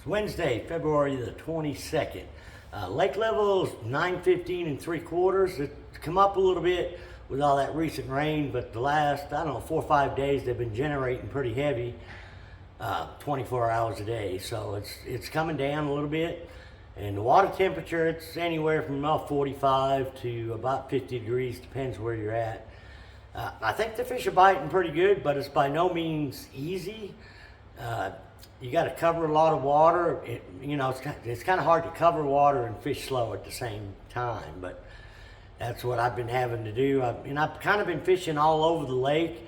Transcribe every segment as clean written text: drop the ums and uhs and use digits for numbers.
It's Wednesday, February the 22nd. Lake level is 915 3/4. It's come up a little bit with all that recent rain, but the last, 4 or 5 days they've been generating pretty heavy, 24 hours a day. So it's coming down a little bit. And the water temperature, it's anywhere from about 45 to about 50 degrees, depends where you're at. I think the fish are biting pretty good, but it's by no means easy. You got to cover a lot of water. It's kind of hard to cover water and fish slow at the same time, but that's what I've been having to do. I've kind of been fishing all over the lake.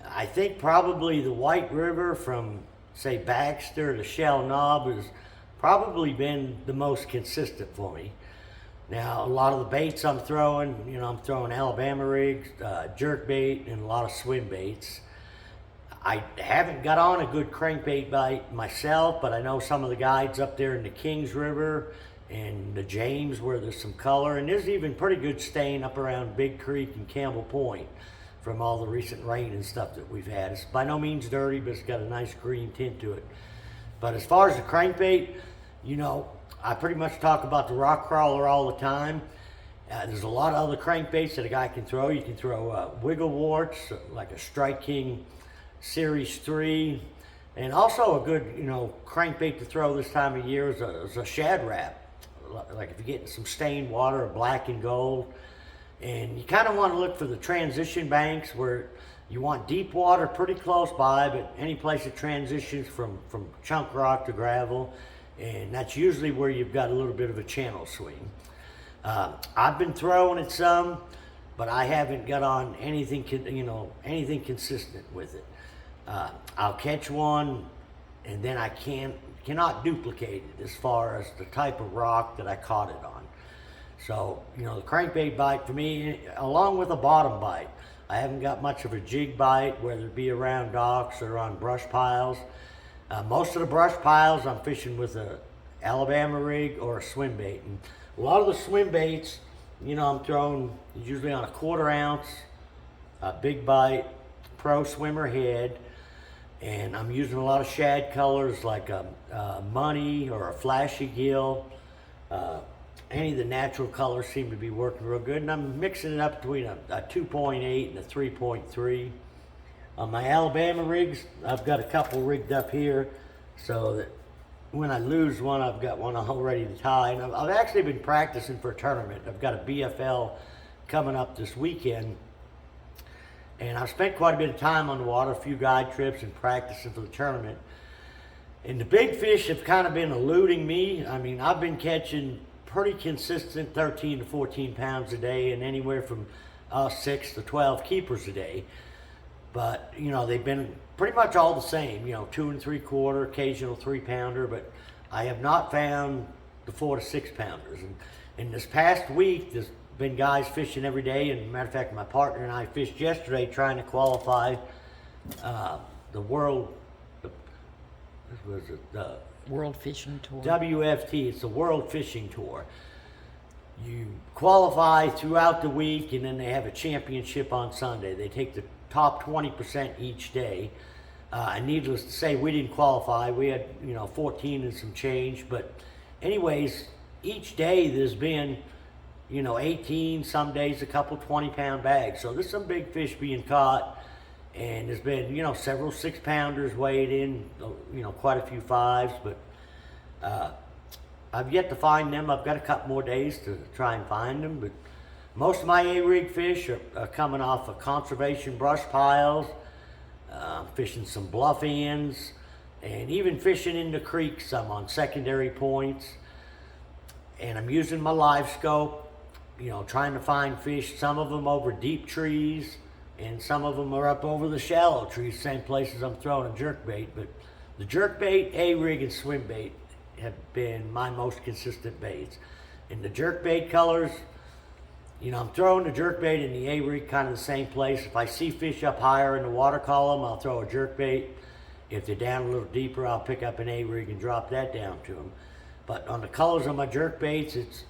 I think probably the White River from, say, Baxter to Shell Knob has probably been the most consistent for me. Now, a lot of the baits I'm throwing, I'm throwing Alabama rigs, jerk bait, and a lot of swim baits. I haven't got on a good crankbait bite myself, but I know some of the guides up there in the Kings River and the James where there's some color, and there's even pretty good stain up around Big Creek and Campbell Point from all the recent rain and stuff that we've had. It's by no means dirty, but it's got a nice green tint to it. But as far as the crankbait, I pretty much talk about the rock crawler all the time. There's a lot of other crankbaits that a guy can throw. You can throw wiggle warts, like a Strike King Series 3, and also a good, crankbait to throw this time of year is a shad wrap. Like if you're getting some stained water or black and gold, and you kind of want to look for the transition banks where you want deep water pretty close by, but any place it transitions from chunk rock to gravel, and that's usually where you've got a little bit of a channel swing. I've been throwing it some, but I haven't got on anything consistent with it. I'll catch one, and then I cannot duplicate it as far as the type of rock that I caught it on. So, the crankbait bite for me, along with a bottom bite, I haven't got much of a jig bite, whether it be around docks or on brush piles. Most of the brush piles I'm fishing with a Alabama rig or a swim bait. And a lot of the swim baits, I'm throwing usually on a 1/4 ounce, a big bite, pro swimmer head, and I'm using a lot of shad colors like a money or a flashy gill. Any of the natural colors seem to be working real good, and I'm mixing it up between a 2.8 and a 3.3. On my Alabama rigs, I've got a couple rigged up here so that when I lose one, I've got one all ready to tie. And I've actually been practicing for a tournament. I've got a BFL coming up this weekend, and I've spent quite a bit of time on the water, a few guide trips and practicing for the tournament. And the big fish have kind of been eluding me. I've been catching pretty consistent 13 to 14 pounds a day, and anywhere from 6 to 12 keepers a day. But, they've been pretty much all the same, 2 3/4, occasional 3-pounder, but I have not found the 4 to 6 pounders. And in this past week, there's been guys fishing every day, and matter of fact, my partner and I fished yesterday trying to qualify the World Fishing Tour. WFT, it's the World Fishing Tour. You qualify throughout the week, and then they have a championship on Sunday. They take the top 20% each day. And needless to say, we didn't qualify. We had, 14 and some change. But anyways, each day there's been, 18, some days a couple 20-pound bags. So there's some big fish being caught. And there's been, several 6-pounders weighed in, quite a few 5s. But I've yet to find them. I've got a couple more days to try and find them. But most of my A-rig fish are coming off of conservation brush piles, fishing some bluff ends, and even fishing in the creek some on secondary points. And I'm using my live scope, trying to find fish, some of them over deep trees, and some of them are up over the shallow trees, same places I'm throwing a jerkbait. But the jerkbait, A-rig, and swim bait have been my most consistent baits. And the jerkbait colors, I'm throwing the jerkbait and the A-rig kind of the same place. If I see fish up higher in the water column, I'll throw a jerkbait. If they're down a little deeper, I'll pick up an A-rig and drop that down to them. But on the colors of my jerkbaits,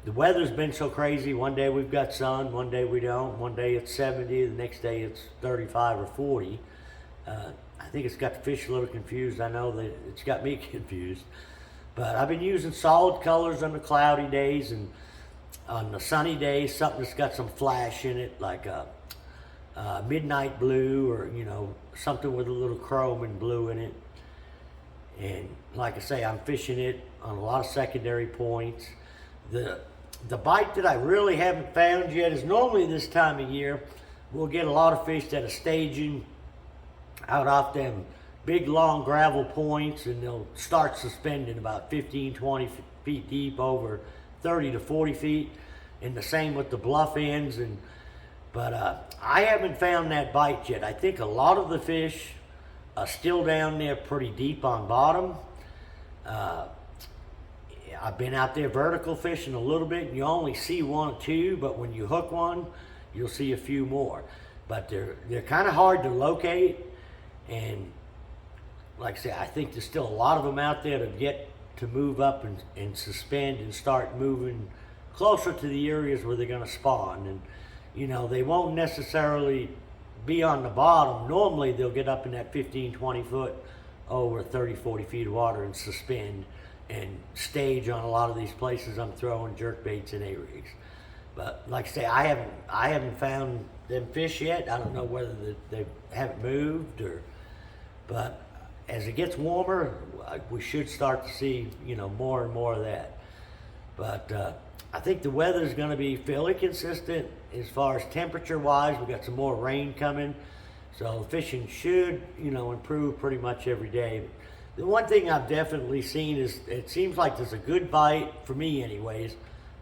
the weather's been so crazy. One day we've got sun, one day we don't. One day it's 70, the next day it's 35 or 40. I think it's got the fish a little confused. I know that it's got me confused. But I've been using solid colors on the cloudy days, and on the sunny days, something that's got some flash in it, like a midnight blue, or something with a little chrome and blue in it. And like I say, I'm fishing it on a lot of secondary points. The bite that I really haven't found yet is normally this time of year, we'll get a lot of fish that are staging out off them big long gravel points, and they'll start suspending about 15, 20 feet deep over 30 to 40 feet. And the same with the bluff ends. But I haven't found that bite yet. I think a lot of the fish are still down there pretty deep on bottom. I've been out there vertical fishing a little bit, and you only see one or two, but when you hook one, you'll see a few more. But they're kind of hard to locate, and like I say, I think there's still a lot of them out there to get to move up and suspend and start moving closer to the areas where they're going to spawn. And they won't necessarily be on the bottom. Normally they'll get up in that 15, 20 foot over 30, 40 feet of water and suspend and stage on a lot of these places I'm throwing jerk baits and A-rigs. But like I say, I haven't found them fish yet. I don't know whether they haven't moved, but as it gets warmer, we should start to see more and more of that. But I think the weather is going to be fairly consistent as far as temperature wise. We got some more rain coming, so fishing should improve pretty much every day. The one thing I've definitely seen is it seems like there's a good bite, for me anyways,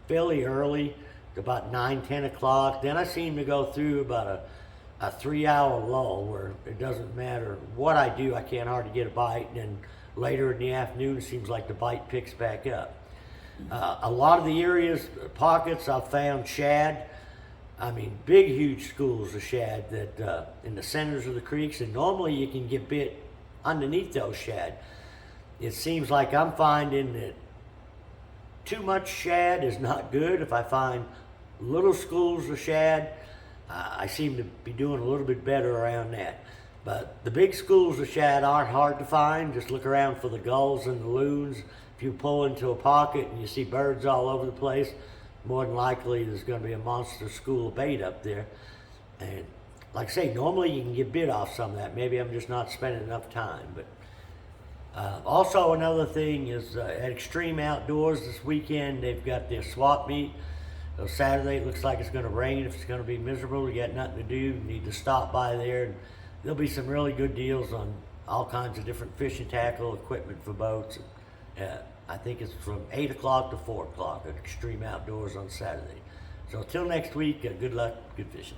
fairly early, about 9, 10 o'clock. Then I seem to go through about a 3-hour lull where it doesn't matter what I do, I can't hardly get a bite. And then later in the afternoon, it seems like the bite picks back up. A lot of the areas, pockets, I've found shad. I mean, big, huge schools of shad that in the centers of the creeks, and normally you can get bit underneath those shad. It seems like I'm finding that too much shad is not good. If I find little schools of shad, I seem to be doing a little bit better around that. But the big schools of shad aren't hard to find. Just look around for the gulls and the loons. If you pull into a pocket and you see birds all over the place, more than likely there's going to be a monster school of bait up there. And like I say, normally you can get bit off some of that. Maybe I'm just not spending enough time. But also another thing is at Extreme Outdoors this weekend, they've got their swap meet. So Saturday it looks like it's going to rain. If it's going to be miserable, you got nothing to do, you need to stop by there. And there'll be some really good deals on all kinds of different fishing tackle, equipment for boats. I think it's from 8 o'clock to 4 o'clock at Extreme Outdoors on Saturday. So until next week, good luck, good fishing.